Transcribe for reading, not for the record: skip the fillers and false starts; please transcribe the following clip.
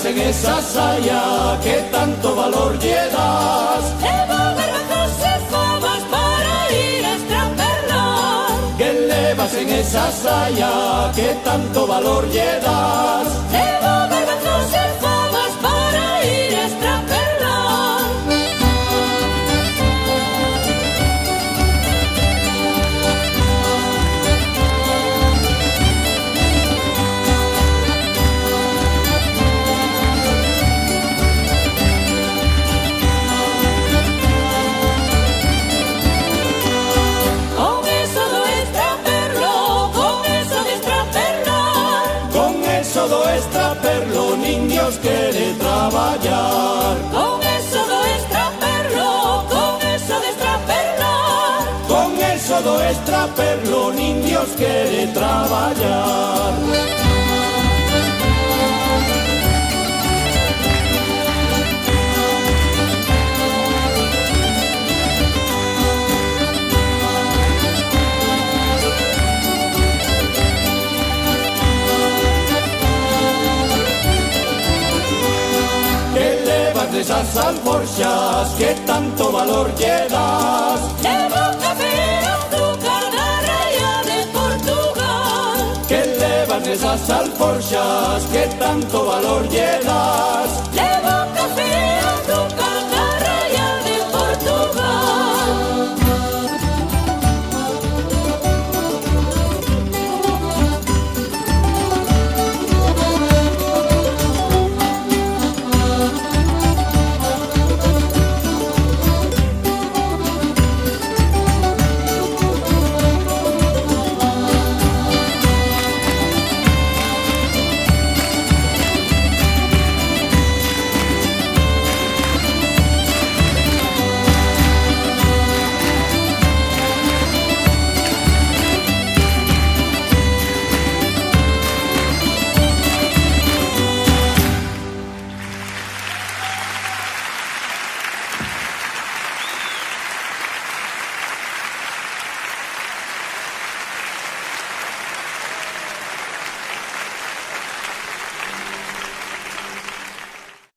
llevas en esa saya que tanto valor llevas? Llevo garbanzos y fabas para ir a extraperlar. ¿Qué llevas en esa saya que tanto valor llevas? Llevo garbanzos y fabas para ir a extraperlar. Todo extraperlo, niños quiere trabajar. Con eso do extraperlo, con eso de extraperlar. Con eso do extraperlo, niños quiere trabajar. De esas alforjas que tanto valor llevas. Llevo café, azúcar, da raya de Portugal. Que llevan esas alforjas que tanto valor llevas.